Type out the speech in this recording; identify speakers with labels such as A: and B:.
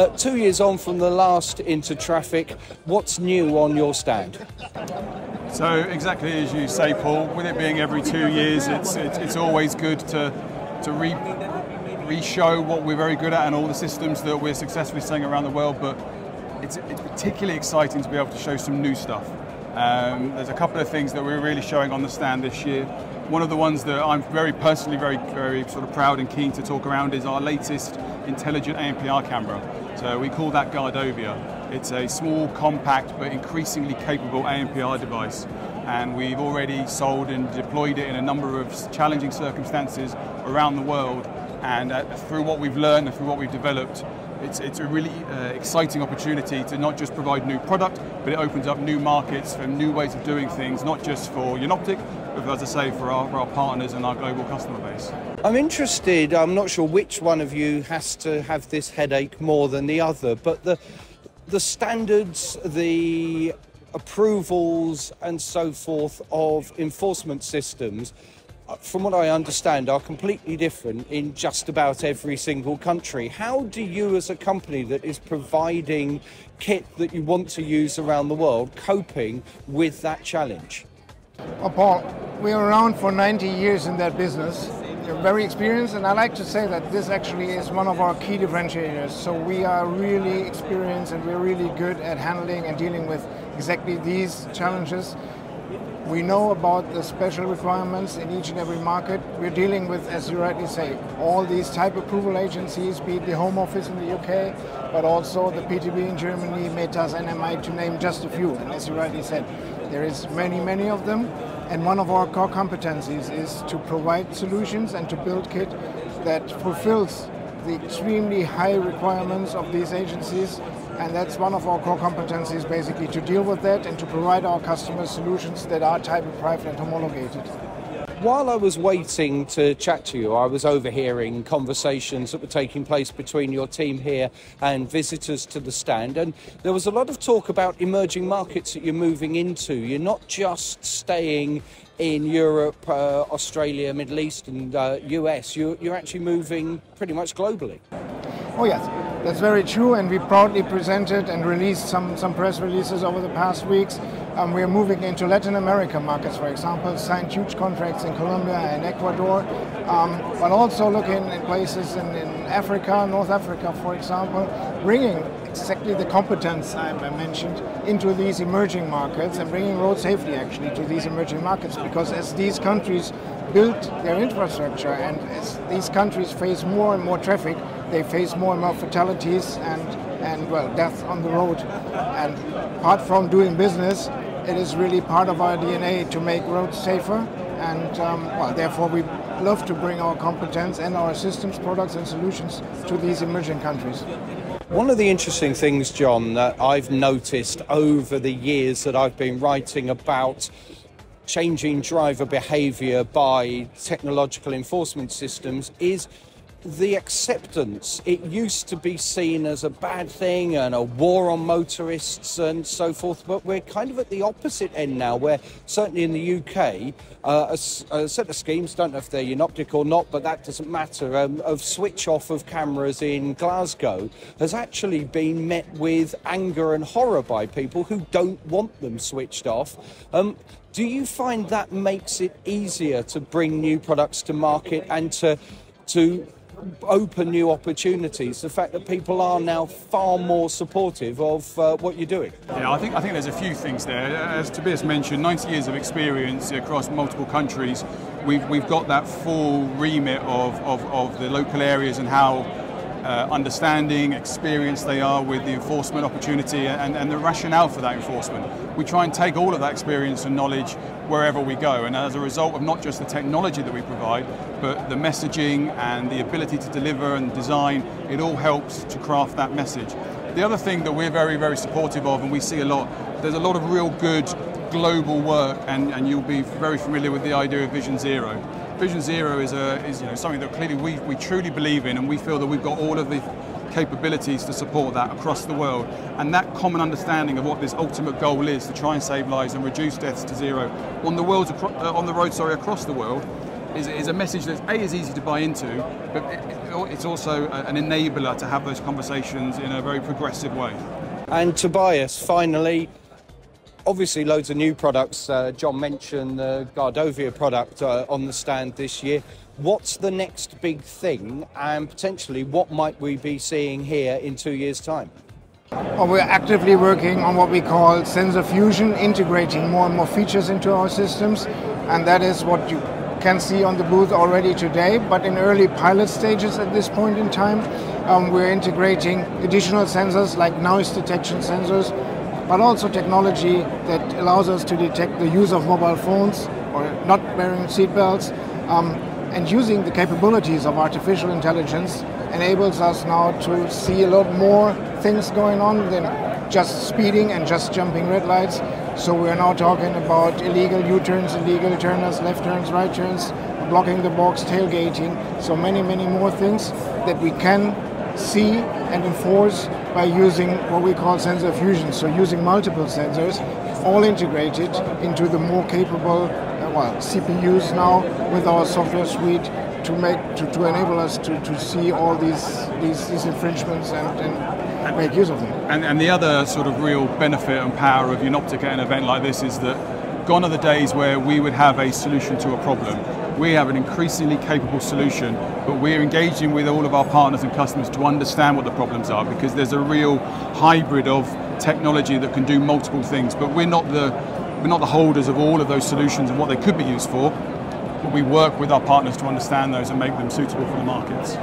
A: 2 years on from the last Intertraffic, what's new on your stand?
B: So exactly as you say, Paul, with it being every 2 years, it's always good to re-show what we're very good at and all the systems that we're successfully selling around the world, but it's particularly exciting to be able to show some new stuff. There's a couple of things that we're really showing on the stand this year. One of the ones that I'm very personally very sort of proud and keen to talk around is our latest intelligent ANPR camera. So we call that Deubel. It's a small, compact, but increasingly capable ANPR device. And we've already sold and deployed it in a number of challenging circumstances around the world. And through what we've learned and through what we've developed, it's a really exciting opportunity to not just provide new product, but it opens up new markets and new ways of doing things, not just for Jenoptik, but as I say, for our partners and our global customer base.
A: I'm interested, I'm not sure which one of you has to have this headache more than the other, but the standards, the approvals and so forth of enforcement systems, from what I understand, are completely different in just about every single country. How do you, as a company that is providing kit that you want to use around the world, coping with that challenge?
C: Well, Paul, we're around for 90 years in that business. We're very experienced, and I like to say that this actually is one of our key differentiators. So we are really experienced and we're really good at handling and dealing with exactly these challenges. We know about the special requirements in each and every market. We're dealing with, as you rightly say, all these type approval agencies, be it the Home Office in the UK, but also the PTB in Germany, Metas, NMI, to name just a few. And as you rightly said, there is many of them. And one of our core competencies is to provide solutions and to build kit that fulfills the extremely high requirements of these agencies. And that's one of our core competencies, basically, to deal with that and to provide our customers solutions that are type approved and homologated.
A: While I was waiting to chat to you, I was overhearing conversations that were taking place between your team here and visitors to the stand, and there was a lot of talk about emerging markets that you're moving into. You're not just staying in Europe, Australia, Middle East and US, you're actually moving pretty much globally.
C: Oh yes, that's very true, and we proudly presented and released some press releases over the past weeks. We are moving into Latin America markets, for example, signed huge contracts in Colombia and Ecuador, but also looking in places in Africa, North Africa, for example, bringing exactly the competence I mentioned into these emerging markets and bringing road safety actually to these emerging markets, because as these countries build their infrastructure and as these countries face more and more traffic, they face more and more fatalities and well, death on the road. And apart from doing business, it is really part of our DNA to make roads safer, and well, therefore we love to bring our competence and our systems, products and solutions to these emerging countries.
A: One of the interesting things, John, that I've noticed over the years that I've been writing about changing driver behaviour by technological enforcement systems is the acceptance. It used to be seen as a bad thing and a war on motorists and so forth, but we're kind of at the opposite end now, where certainly in the UK, a set of schemes, don't know if they're Jenoptik or not, but that doesn't matter, of switch off of cameras in Glasgow has actually been met with anger and horror by people who don't want them switched off. Do you find that makes it easier to bring new products to market and to open new opportunities, the fact that people are now far more supportive of what you're doing?
B: Yeah, I think there's a few things there. As Tobias mentioned, 90 years of experience across multiple countries. We've got that full remit of the local areas and how understanding, experienced they are with the enforcement opportunity and the rationale for that enforcement. We try and take all of that experience and knowledge wherever we go, and as a result of not just the technology that we provide, but the messaging and the ability to deliver and design, it all helps to craft that message. The other thing that we're very supportive of, and we see a lot, there's a lot of real good global work, and you'll be very familiar with the idea of Vision Zero. Vision Zero is something that clearly we truly believe in, and we feel that we've got all of the capabilities to support that across the world. And that common understanding of what this ultimate goal is, to try and save lives and reduce deaths to zero on the road across the world, is a message that's A, is easy to buy into, but it's also an enabler to have those conversations in a very progressive way.
A: And Tobias, finally, obviously loads of new products. John mentioned the Gardovia product on the stand this year. What's the next big thing, and potentially what might we be seeing here in 2 years' time?
C: Well, we're actively working on what we call sensor fusion, integrating more and more features into our systems, and that is what you can see on the booth already today, but in early pilot stages at this point in time. We're integrating additional sensors like noise detection sensors, but also technology that allows us to detect the use of mobile phones or not wearing seatbelts. And using the capabilities of artificial intelligence enables us now to see a lot more things going on than just speeding and just jumping red lights. So we're now talking about illegal U-turns, illegal turners, left turns, right turns, blocking the box, tailgating. So many, many more things that we can see and enforce by using what we call sensor fusion. So using multiple sensors, all integrated into the more capable CPUs now with our software suite to enable us to see all these infringements and make use of them.
B: And the other sort of real benefit and power of Jenoptik at an event like this is that gone are the days where we would have a solution to a problem. We have an increasingly capable solution, but we're engaging with all of our partners and customers to understand what the problems are, because there's a real hybrid of technology that can do multiple things, but we're not the holders of all of those solutions and what they could be used for, but we work with our partners to understand those and make them suitable for the markets.